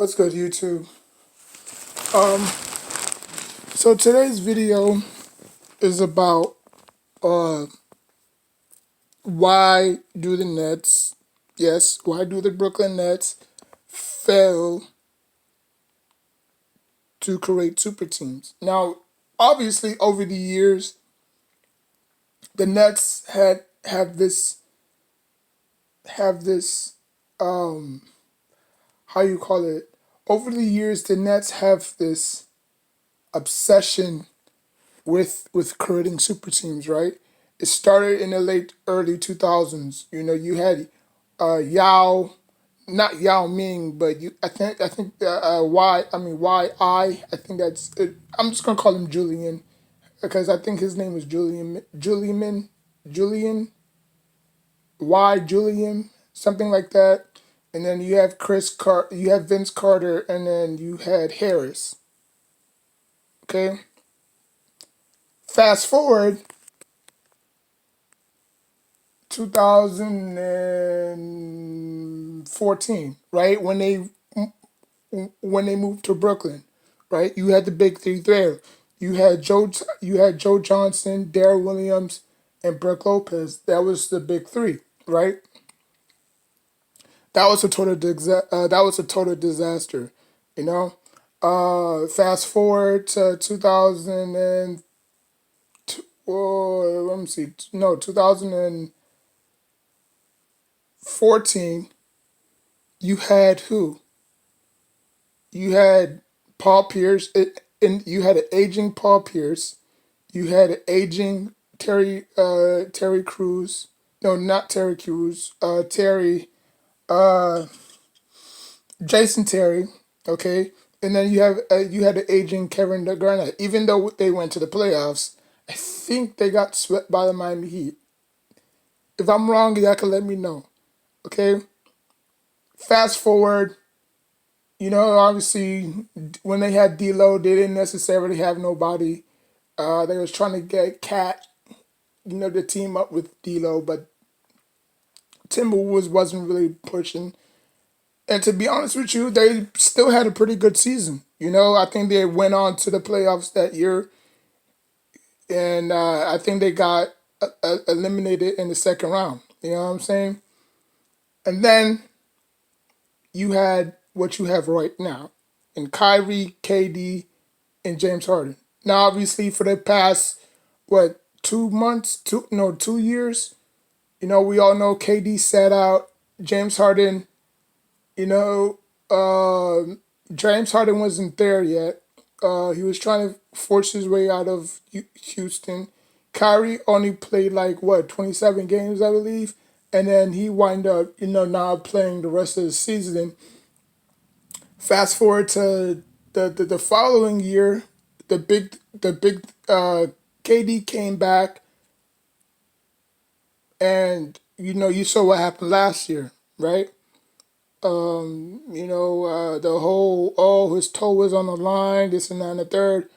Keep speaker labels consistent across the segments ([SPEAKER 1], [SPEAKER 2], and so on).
[SPEAKER 1] What's good, YouTube? Um, so today's video is about uh why do the Nets, yes, why do the Brooklyn Nets fail to create super teams? Now, obviously, over the years, the Nets have this how you call it? Over the years, the Nets have this obsession with creating super teams, right? It started in the late early 2000s. You had Yao, not Yao Ming, but I think I think that's it. I'm just gonna call him Julian because I think his name was Julian Julian, something like that. And then you have you have Vince Carter, and then you had Harris. Okay, fast forward 2014, right? When they moved to Brooklyn, right? You had the big three there. You had Joe Johnson, Darrell Williams, and Brook Lopez. That was the big three, right? That was a total disaster, you know. Fast forward to 2000 and let me see, no, 2014. You had who? You had Paul Pierce, and you had an aging Paul Pierce. You had an aging Terry Crews. No, not Terry Crews. Uh, Jason Terry. Okay, and then you had an aging Kevin Garnett. Even though they went to the playoffs, I think they got swept by the Miami Heat. If I'm wrong, y'all can let me know. Okay, fast forward. Obviously, when they had D'Lo, they didn't necessarily have nobody. They was trying to get Cat, the team up with D'Lo, but Timberwolves wasn't really pushing. And to be honest with you, they still had a pretty good season. I think they went on to the playoffs that year, and I think they got eliminated in the second round. You know what I'm saying? And then you had what you have right now, in Kyrie, KD, and James Harden. Now, obviously, for the past what 2 months, 2 years, we all know KD sat out. James Harden, you know, James Harden wasn't there yet. He was trying to force his way out of Houston. Kyrie only played like what 27 games, I believe, and then he wind up, not playing the rest of the season. Fast forward to the following year, the big KD came back, and you saw what happened last year, right? The whole, oh, his toe was on the line, this and that and the third.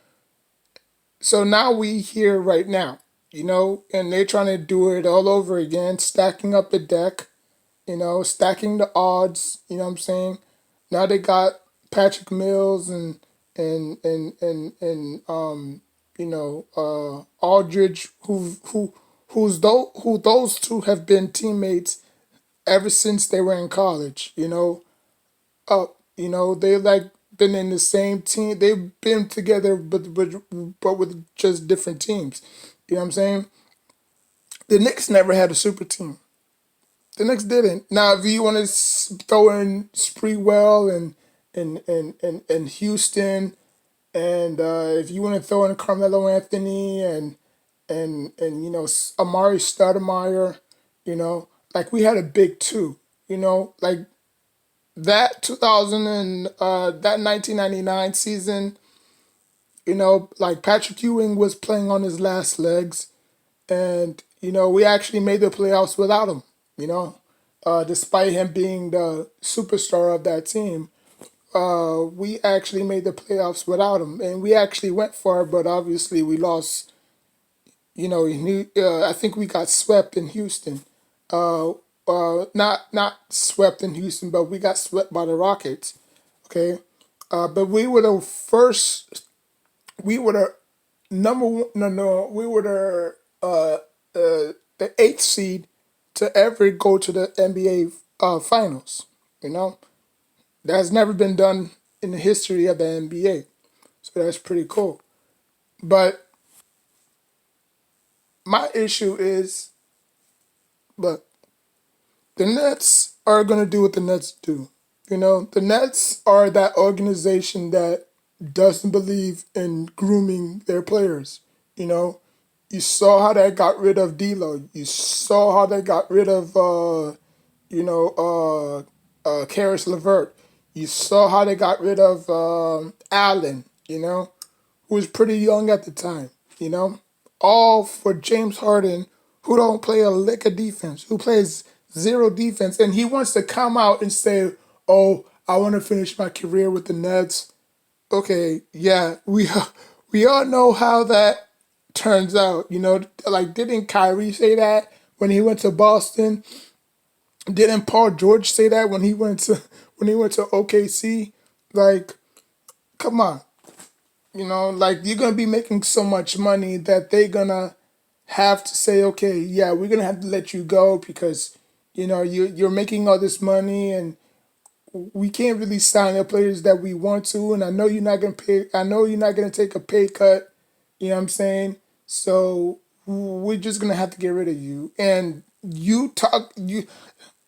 [SPEAKER 1] So now we here right now, and they're trying to do it all over again, stacking up the deck, stacking the odds. You know what I'm saying? Now they got Patrick Mills and Aldridge, who those two have been teammates ever since they were in college. Uh, they like been in the same team. They've been together, but with just different teams. You know what I'm saying? The Knicks never had a super team. The Knicks didn't. Now, if you want to throw in Spreewell and Houston, and if you want to throw in Carmelo Anthony and Amari Stoudemire, like we had a big two. Like that 2000 and that 1999 season. Like Patrick Ewing was playing on his last legs, and we actually made the playoffs without him. You know, despite him being the superstar of that team, we actually made the playoffs without him, and we actually went far. But obviously, we lost. I think we got swept in Houston. Not swept in Houston, but we got swept by the Rockets. Okay, but we were the first. We were the number one. No, no, we were the eighth seed to ever go to the NBA finals. You know, that's never been done in the history of the NBA. So that's pretty cool. But my issue is, look, the Nets are going to do what the Nets do. You know, the Nets are that organization that doesn't believe in grooming their players. You know, you saw how they got rid of D'Lo. You saw how they got rid of, you know, Karis LeVert. You saw how they got rid of Allen. You know, who was pretty young at the time. You know, all for James Harden, who don't play a lick of defense, who plays zero defense, and he wants to come out and say, "Oh, I want to finish my career with the Nets." Okay, yeah, we all know how that turns out. You know, like didn't Kyrie say that when he went to Boston? Didn't Paul George say that when he went to OKC? Like, come on, you know, like you're gonna be making so much money that they're gonna have to say, okay, yeah, we're gonna have to let you go because you know you're making all this money and we can't really sign the players that we want to, and I know you're not gonna pay. I know you're not gonna take a pay cut. You know what I'm saying? So we're just gonna have to get rid of you. And you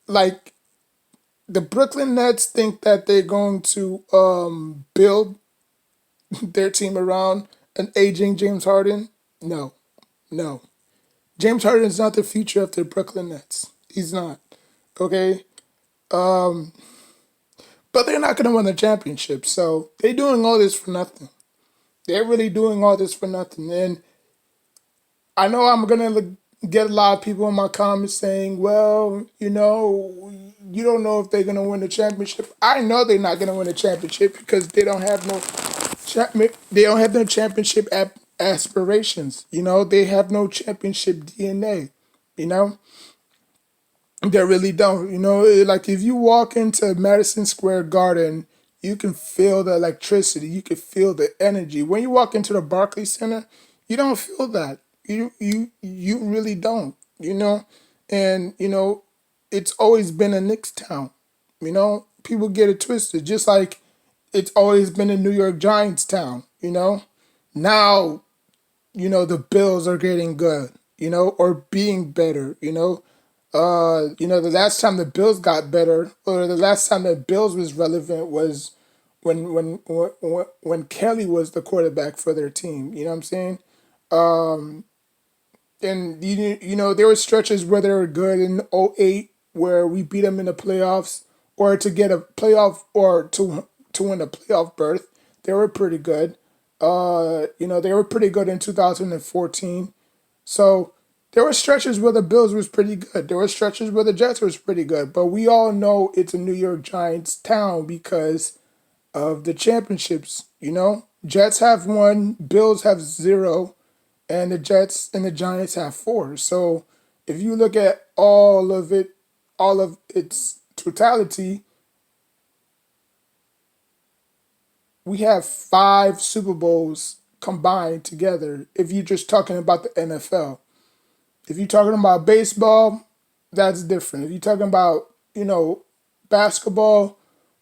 [SPEAKER 1] like the Brooklyn Nets think that they're going to build their team around an aging James Harden. No, no. James Harden is not the future of the Brooklyn Nets. He's not. Okay? But they're not going to win the championship. So they're doing all this for nothing. They're really doing all this for nothing. And I know I'm going to get a lot of people in my comments saying, well, you know, you don't know if they're going to win the championship. I know they're not going to win the championship because they don't have no championship aspirations. You know, they have no championship DNA. You know, they really don't. You know, like if you walk into Madison Square Garden, you can feel the electricity. You can feel the energy. When you walk into the Barclays Center, you don't feel that. You really don't. You know, and you know, it's always been a Knicks town. You know, people get it twisted. Just like it's always been a New York Giants town. You know, now you know the Bills are getting good. You know, or being better. You know, the last time the Bills got better, or the last time the Bills was relevant was when Kelly was the quarterback for their team. You know what I'm saying? And you know there were stretches where they were good in '08 where we beat them in the playoffs, or to get a playoff or to win a playoff berth. They were pretty good. You know they were pretty good in 2014. So there were stretches where the Bills was pretty good. There were stretches where the Jets was pretty good. But we all know it's a New York Giants town because of the championships. You know, Jets have one, Bills have zero, and the Jets and the Giants have four. So if you look at all of it, all of its totality, we have five Super Bowls combined together. If you're just talking about the NFL. If you're talking about baseball, that's different. If you're talking about, you know, basketball,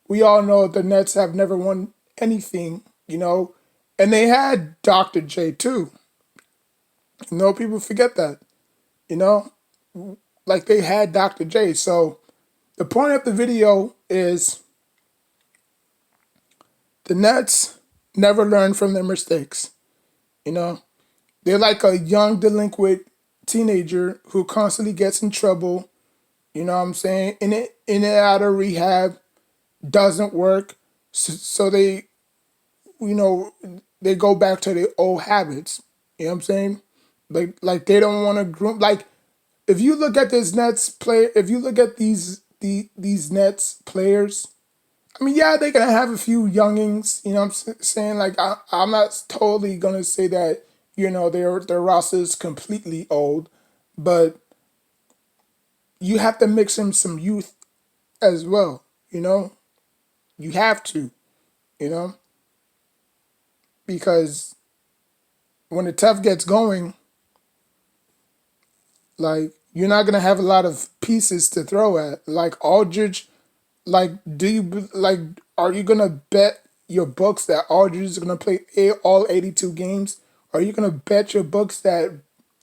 [SPEAKER 1] we all know the Nets have never won anything, you know, and they had Dr. J too. You know, people forget that, you know, like they had Dr. J. So the point of the video is the Nets never learn from their mistakes, you know. They're like a young delinquent teenager who constantly gets in trouble. You know what I'm saying? In and out of rehab doesn't work. So they, you know, they go back to their old habits. You know what I'm saying? Like they don't want to groom. Like if you look at this Nets player, if you look at these Nets players, I mean, yeah, they're gonna have a few youngings. You know what I'm saying? Like I'm not totally gonna say that you know their roster is completely old, but you have to mix in some youth as well. You know, you have to. you know, because when the tough gets going, like you're not gonna have a lot of pieces to throw at. Like Aldridge, like do you like are you gonna bet your books that Aldridge is gonna play all 82 games? Are you gonna bet your books that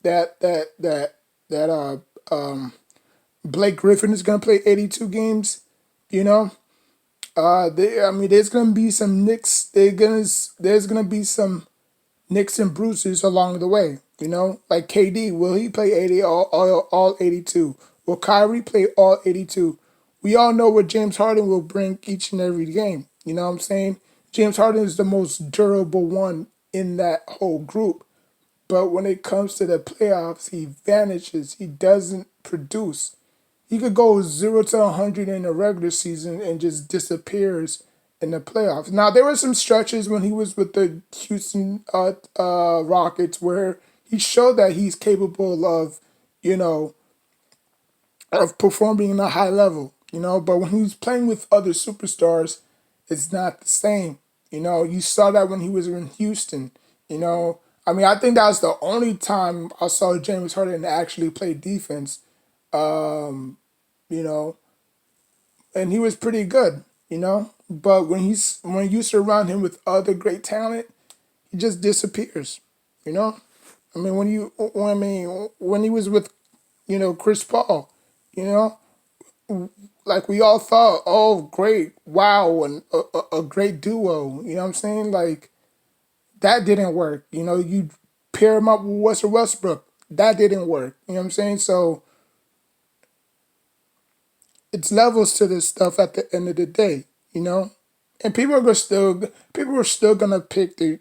[SPEAKER 1] that that that that Blake Griffin is gonna play 82 games? You know, I mean, there's gonna be some nicks. There's gonna be some nicks and bruises along the way. You know, like KD, will he play 80 all 82? Will Kyrie play all 82? We all know what James Harden will bring each and every game. You know what I'm saying? James Harden is the most durable one in that whole group. But when it comes to the playoffs, he vanishes. He doesn't produce. He could go 0 to 100 in the regular season and just disappears in the playoffs. Now there were some stretches when he was with the Houston Rockets where he showed that he's capable of, you know, of performing in a high level. You know, but when he was playing with other superstars, it's not the same. You know, you saw that when he was in Houston. You know, I mean, I think that was the only time I saw James Harden actually play defense. You know, and he was pretty good, you know. But when you surround him with other great talent, he just disappears, you know. When he was with, you know, Chris Paul, you know, like we all thought, oh great, wow, and a great duo, you know what I'm saying? Like that didn't work, you know. You pair him up with Russell Westbrook, that didn't work, you know what I'm saying? So it's levels to this stuff at the end of the day, you know. And people are still gonna pick the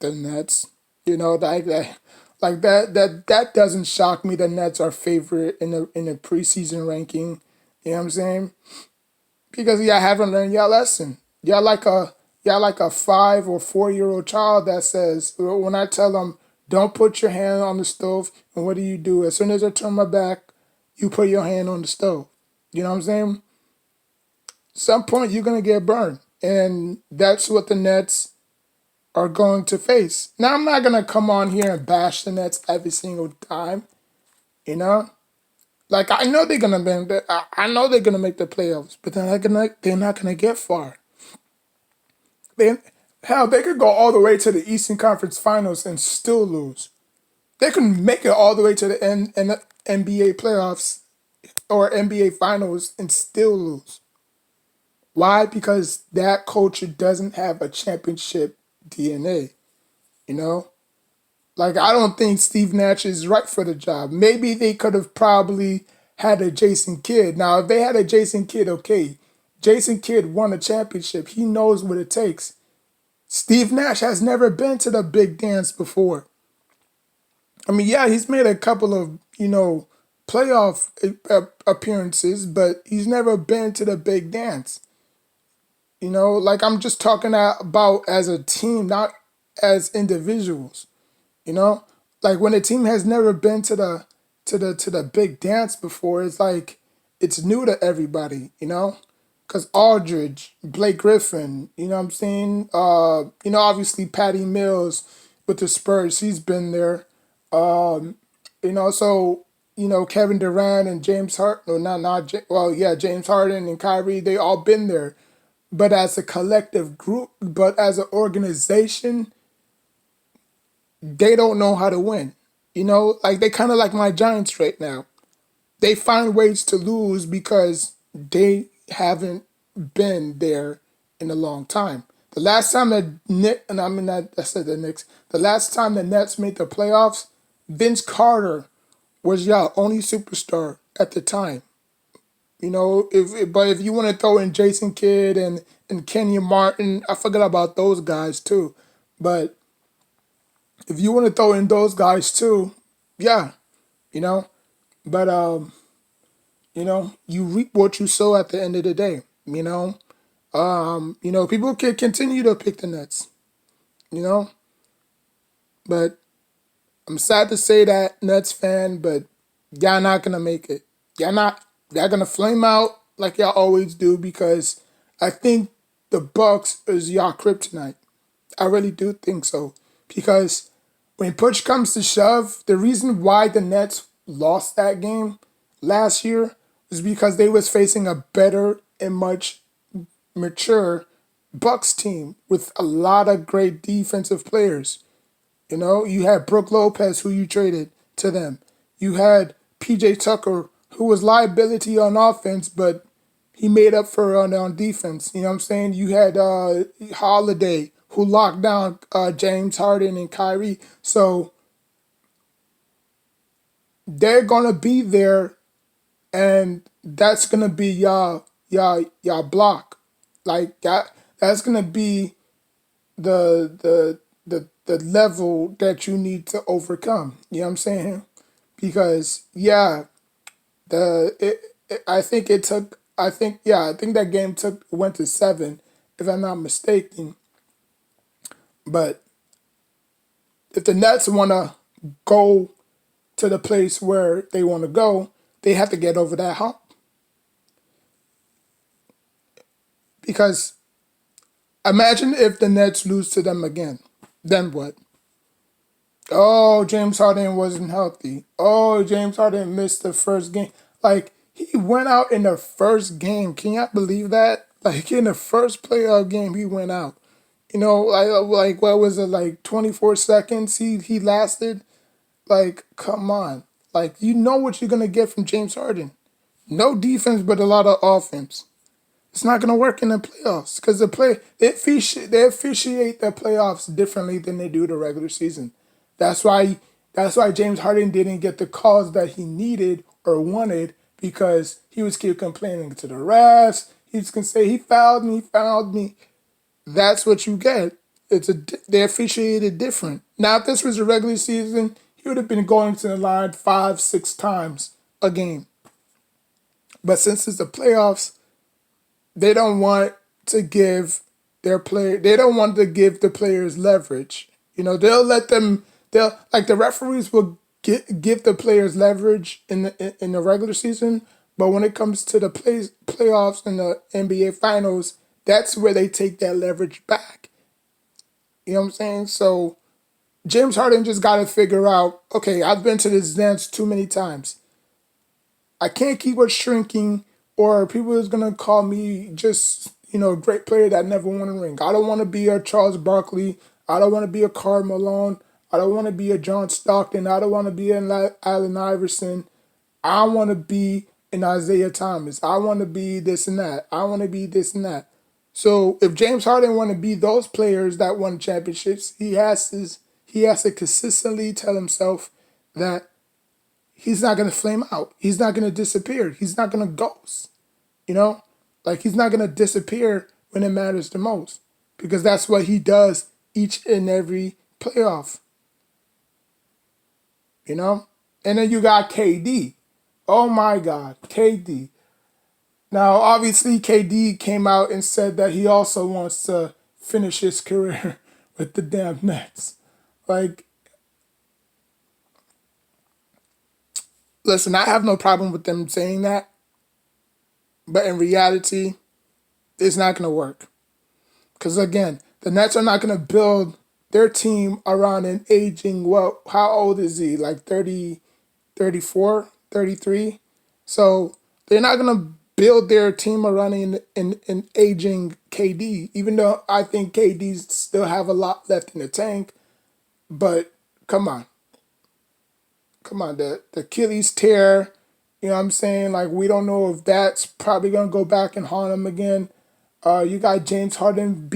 [SPEAKER 1] Nets, you know, that doesn't shock me. The Nets are favorite in the preseason ranking, you know what I'm saying? Because y'all haven't learned your lesson. Y'all like a 5 or 4 year old child that says when I tell them don't put your hand on the stove, and what do? As soon as I turn my back, you put your hand on the stove. You know what I'm saying? Some point you're gonna get burned, and that's what the Nets are going to face. Now I'm not gonna come on here and bash the Nets every single time, you know. Like I know they're gonna be, I know they're gonna make the playoffs, but they're not gonna get far. They hell they could go all the way to the Eastern Conference Finals and still lose. They can make it all the way to the NBA playoffs or NBA Finals and still lose. Why? Because that culture doesn't have a championship DNA, you know? Like, I don't think Steve Nash is right for the job. Maybe they could have probably had a Jason Kidd. Now, if they had a Jason Kidd, okay. Jason Kidd won a championship. He knows what it takes. Steve Nash has never been to the big dance before. I mean, yeah, he's made a couple of, you know, playoff appearances, but he's never been to the big dance. You know, like I'm just talking about as a team, not as individuals. You know, like when a team has never been to the big dance before, it's like it's new to everybody. You know, because Aldridge, Blake Griffin, you know what I'm saying. You know, obviously Patty Mills with the Spurs, he's been there. You know, so you know Kevin Durant and James Harden, no, well, yeah, James Harden and Kyrie, they all been there, but as a collective group, but as an organization, they don't know how to win. You know, like they kind of like my Giants right now. They find ways to lose because they haven't been there in a long time. The last time the Nick, and I mean that I said the Knicks. The last time the Nets made the playoffs, Vince Carter was y'all only superstar at the time. You know, if you want to throw in Jason Kidd and Kenyon Martin, I forgot about those guys too. But if you want to throw in those guys too, yeah, you know. But you know, you reap what you sow at the end of the day. You know, people can continue to pick the Nets. You know, but I'm sad to say that Nets fan, but y'all not gonna make it. Y'all not. Y'all gonna flame out like y'all always do because I think the Bucks is y'all kryptonite. I really do think so. Because when push comes to shove, the reason why the Nets lost that game last year is because they was facing a better and much mature Bucks team with a lot of great defensive players. You know, you had Brook Lopez, who you traded to them. You had PJ Tucker, who was liability on offense, but he made up for it on defense. You know what I'm saying? You had Holiday, who locked down James Harden and Kyrie. So they're gonna be there, and that's gonna be y'all block. Like that's gonna be the level that you need to overcome. You know what I'm saying? Because yeah, I think it took I think that game went to 7 if I'm not mistaken. But if the Nets want to go to the place where they want to go, they have to get over that hump. Because imagine if the Nets lose to them again. Then what? Oh, James Harden wasn't healthy. Oh, James Harden missed the first game. Like, he went out in the first game. Can you believe that? Like, in the first playoff game, he went out. You know, like what was it, like 24 seconds he lasted? Like, come on. Like, you know what you're going to get from James Harden. No defense, but a lot of offense. It's not going to work in the playoffs because they officiate the playoffs differently than they do the regular season. That's why James Harden didn't get the calls that he needed or wanted because he was keep complaining to the refs. He's gonna say he fouled me, fouled me. That's what you get. They officiated different. Now, if this was a regular season, he would have been going to the line 5, 6 times a game. But since it's the playoffs, they don't want to give they don't want to give the players leverage. You know, they'll like the referees will give the players leverage in the regular season, but when it comes to the playoffs and the NBA finals, that's where they take that leverage back. You know what I'm saying? So James Harden just got to figure out, okay, I've been to this dance too many times. I can't keep it shrinking, or people is gonna call me just a great player that never won a ring. I don't want to be a Charles Barkley. I don't want to be a Karl Malone. I don't want to be a John Stockton. I don't want to be an Allen Iverson. I want to be an Isaiah Thomas. I want to be this and that. I want to be this and that. So if James Harden want to be those players that won championships, he has to consistently tell himself that he's not going to flame out. He's not going to disappear. He's not going to ghost. You know? Like, he's not going to disappear when it matters the most. Because that's what he does each and every playoff. You know? And then you got KD. Oh my God, KD. Now, obviously, KD came out and said that he also wants to finish his career with the damn Nets. Like, listen, I have no problem with them saying that, but in reality, it's not going to work. Because again, the Nets are not going to build their team around an aging, well, how old is he? Like 30, 34, 33? So they're not going to build their team around an aging KD, even though I think KD still have a lot left in the tank. But come on. Come on, the Achilles tear, you know what I'm saying? Like, we don't know if that's probably gonna go back and haunt him again. You got James Harden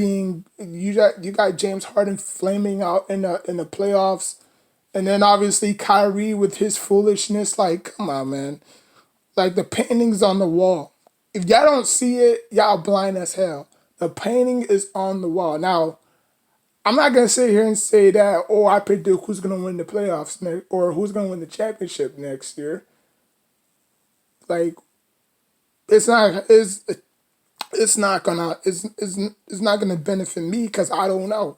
[SPEAKER 1] you got James Harden flaming out in the playoffs, and then obviously Kyrie with his foolishness. Like, come on, man! Like, the painting's on the wall. If y'all don't see it, y'all blind as hell. The painting is on the wall. Now, I'm not gonna sit here and say that, oh, I predict who's gonna win the playoffs next, or who's gonna win the championship next year. Like, it's not it's not gonna benefit me because I don't know.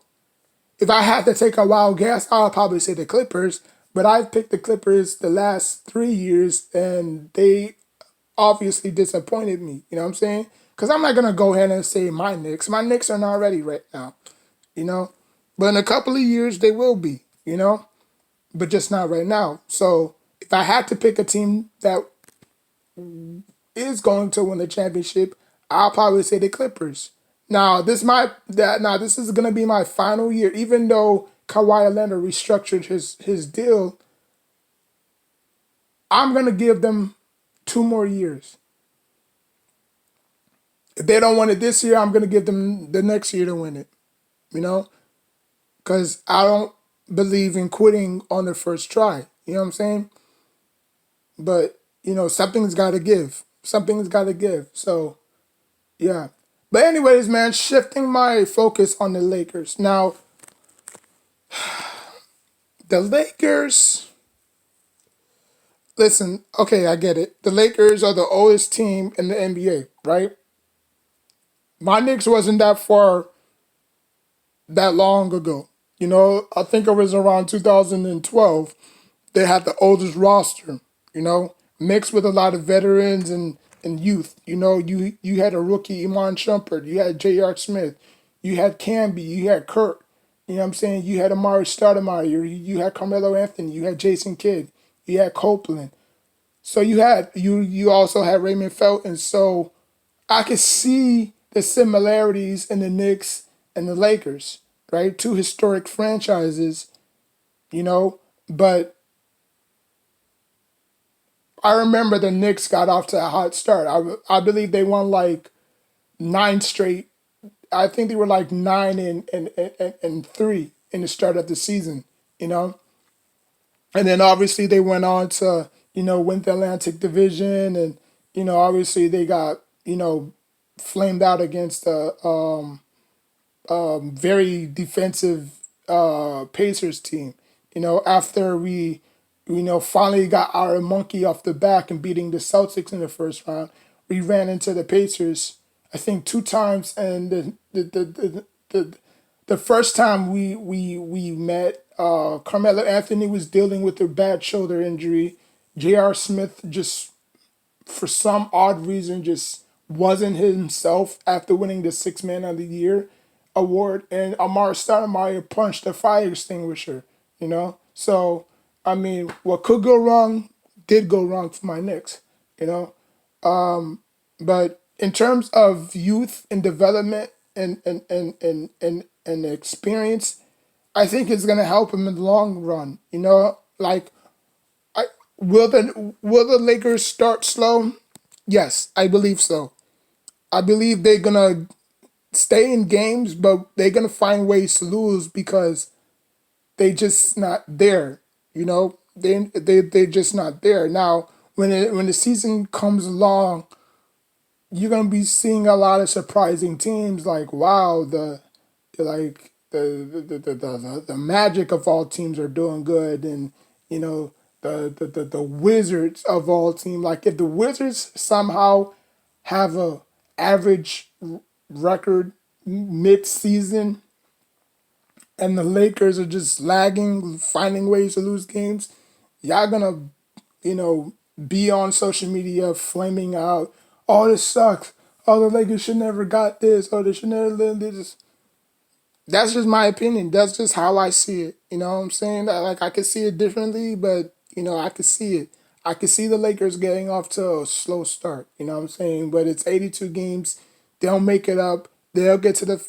[SPEAKER 1] If I had to take a wild guess, I'll probably say the Clippers. But I've picked the Clippers the last 3 years, and they obviously disappointed me. You know what I'm saying? Because I'm not gonna go ahead and say my Knicks. My Knicks are not ready right now, you know. But in a couple of years they will be, you know. But just not right now. So if I had to pick a team that is going to win the championship, I'll probably say the Clippers. Now this is gonna be my final year. Even though Kawhi Leonard restructured his deal, I'm gonna give them 2 more years. If they don't win it this year, I'm gonna give them the next year to win it. You know, because I don't believe in quitting on the first try. You know what I'm saying? But something's got to give. Something's got to give. So yeah. But anyways, man, shifting my focus on the Lakers. Now, the Lakers. Listen, okay, I get it. The Lakers are the oldest team in the NBA, right? My Knicks wasn't that long ago. I think it was around 2012. They had the oldest roster, mixed with a lot of veterans and youth. You had a rookie, Iman Shumpert. You had J.R. Smith. You had Camby. You had Kurt. You know what I'm saying? You had Amari Stoudemire. You had Carmelo Anthony. You had Jason Kidd. You had Copeland. So you also had Raymond Felton. So I could see the similarities in the Knicks and the Lakers, right? Two historic franchises, but I remember the Knicks got off to a hot start. I believe they won like 9 straight. I think they were like 9-3 in the start of the season, you know? And then obviously they went on to, win the Atlantic Division, and, obviously they got, flamed out against very defensive Pacers team. After we, finally got our monkey off the back and beating the Celtics in the first round, we ran into the Pacers, I think 2 times, and the first time we met, Carmelo Anthony was dealing with a bad shoulder injury. J.R. Smith just, for some odd reason, just wasn't himself after winning the Six Man of the Year award, and Amar Stoudemire punched a fire extinguisher. So I mean, what could go wrong did go wrong for my Knicks. You know, but in terms of youth and development and experience, I think it's gonna help him in the long run. Like I will the Lakers start slow? Yes, I believe so. I believe they're gonna stay in games, but they're gonna find ways to lose because they just not there. They're just not there. Now, when the season comes along, you're gonna be seeing a lot of surprising teams. Like, wow, like the Magic of all teams are doing good, and the Wizards of all teams. Like, if the Wizards somehow have a average record mid season, and the Lakers are just lagging, finding ways to lose games, y'all gonna, be on social media flaming out, oh, this sucks. Oh, the Lakers should never got this. Oh, they should never did this. That's just my opinion. That's just how I see it. You know what I'm saying? Like, I could see it differently, but I could see it. I could see the Lakers getting off to a slow start. You know what I'm saying? But it's 82 games. They'll make it up. They'll get to the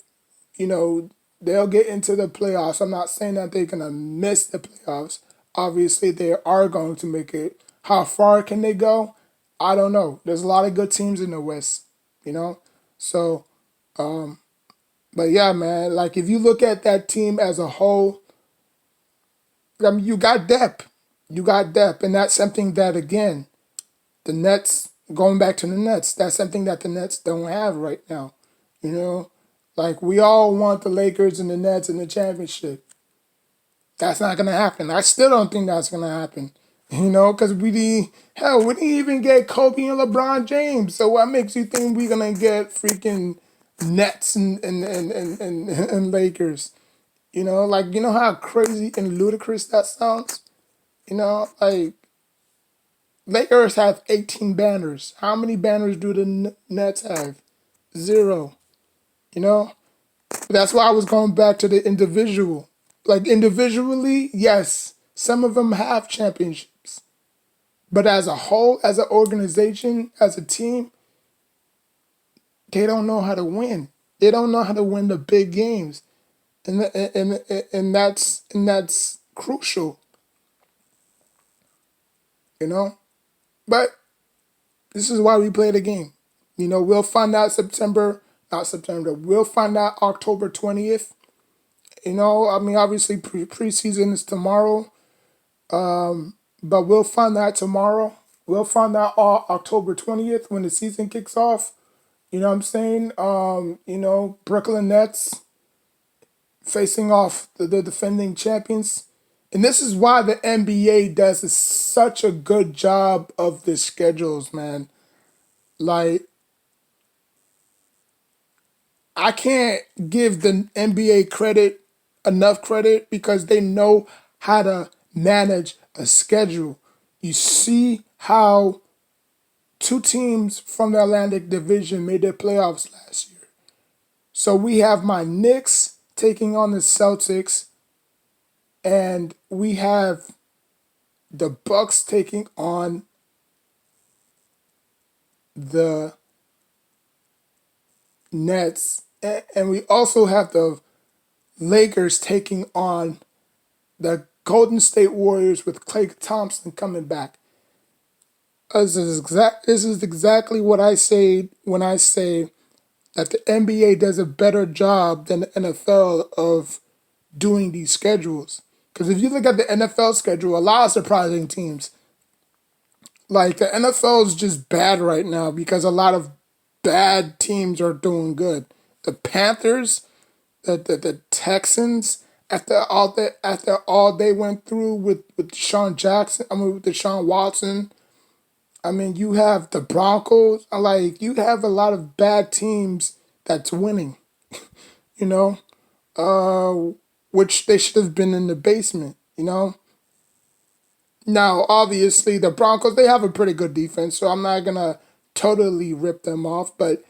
[SPEAKER 1] you know, they'll get into the playoffs. I'm not saying that they're gonna miss the playoffs. Obviously, they are going to make it. How far can they go? I don't know. There's a lot of good teams in the West, you know. So, but yeah, man. Like, if you look at that team as a whole, I mean, you got depth. You got depth, and that's something that, again, the Nets. Going back to the Nets, that's something that the Nets don't have right now. You know, like, we all want the Lakers and the Nets in the championship. That's not gonna happen. I still don't think that's gonna happen. Because we didn't even get Kobe and LeBron James. So what makes you think we're gonna get freaking Nets and Lakers? Like, how crazy and ludicrous that sounds. Like, Lakers have 18 banners. How many banners do the Nets have? Zero. You know? That's why I was going back to the individual. Like individually, yes, some of them have championships. But as a whole, as an organization, as a team, they don't know how to win. They don't know how to win the big games. And that's crucial, you know? But this is why we play the game. We'll find out not September, we'll find out October 20th. I mean, obviously preseason is tomorrow, but we'll find out tomorrow. We'll find out October 20th when the season kicks off. You know what I'm saying? Brooklyn Nets facing off the defending champions. And this is why the NBA does such a good job of the schedules, man. Like, I can't give the NBA enough credit because they know how to manage a schedule. You see how two teams from the Atlantic Division made their playoffs last year. So we have my Knicks taking on the Celtics, and we have the Bucks taking on the Nets, and we also have the Lakers taking on the Golden State Warriors with Klay Thompson coming back. This is exactly what I say when I say that the NBA does a better job than the NFL of doing these schedules. Because if you look at the NFL schedule, a lot of surprising teams. Like the NFL is just bad right now because a lot of bad teams are doing good. The Panthers, the Texans, after all they went through with with Deshaun Watson. I mean, you have the Broncos. Like, you have a lot of bad teams that's winning, you know, which they should have been in the basement. Now, obviously, the Broncos, they have a pretty good defense, so I'm not going to totally rip them off. But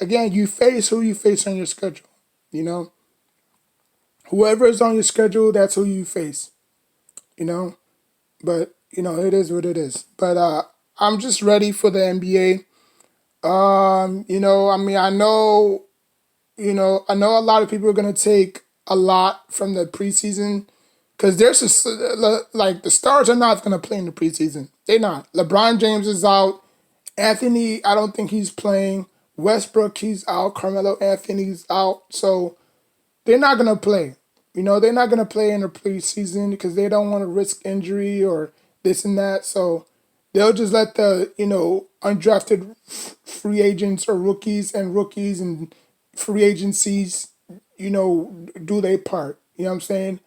[SPEAKER 1] again, you face who you face on your schedule, you know. Whoever is on your schedule, that's who you face, you know. But, it is what it is. But I'm just ready for the NBA. I mean, I know a lot of people are gonna take a lot from the preseason because like the stars are not gonna play in the preseason. They're not. LeBron James is out. Anthony, I don't think he's playing. Westbrook, he's out. Carmelo Anthony's out. So they're not gonna play. They're not gonna play in the preseason because they don't want to risk injury or this and that. So they'll just let the undrafted free agents or rookies and free agencies do their part. You know what I'm saying?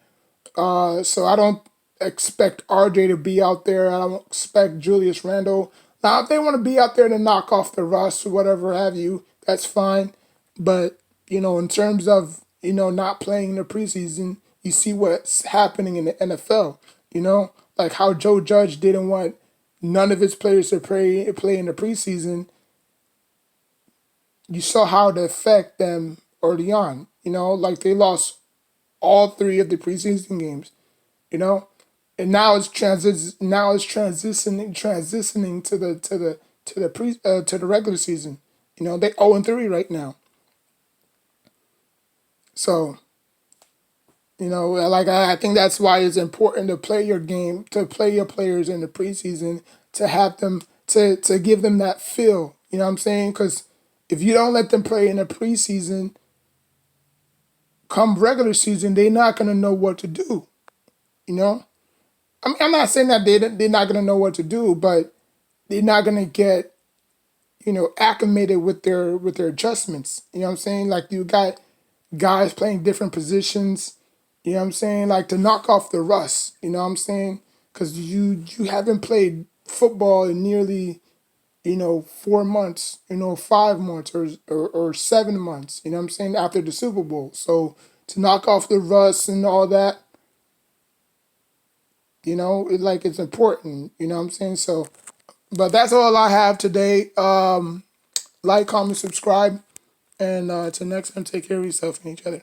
[SPEAKER 1] So I don't expect RJ to be out there. I don't expect Julius Randle. Now, if they want to be out there to knock off the Russ or whatever have you, that's fine. But in terms of not playing in the preseason, you see what's happening in the NFL. Like how Joe Judge didn't want none of his players to play in the preseason. You saw how it affect them early on. Like they lost all three of the preseason games. You know, and now it's transitioning to the regular season. They 0-3 right now. So like I think that's why it's important to play your game, to play your players in the preseason, to have them to give them that feel. You know what I'm saying? Because if you don't let them play in the preseason, come regular season, they're not gonna know what to do. You know, I mean, I'm not saying that they're not gonna know what to do, but they're not gonna get acclimated with their adjustments. You know what I'm saying? Like you got guys playing different positions. You know what I'm saying? Like to knock off the rust. You know what I'm saying? Because you haven't played football in nearly 4 months, 5 months or 7 months. You know what I'm saying? After the Super Bowl, so to knock off the rust and all that, it's important. You know what I'm saying? So, but that's all I have today. Like, comment, subscribe. And until next time, take care of yourself and each other.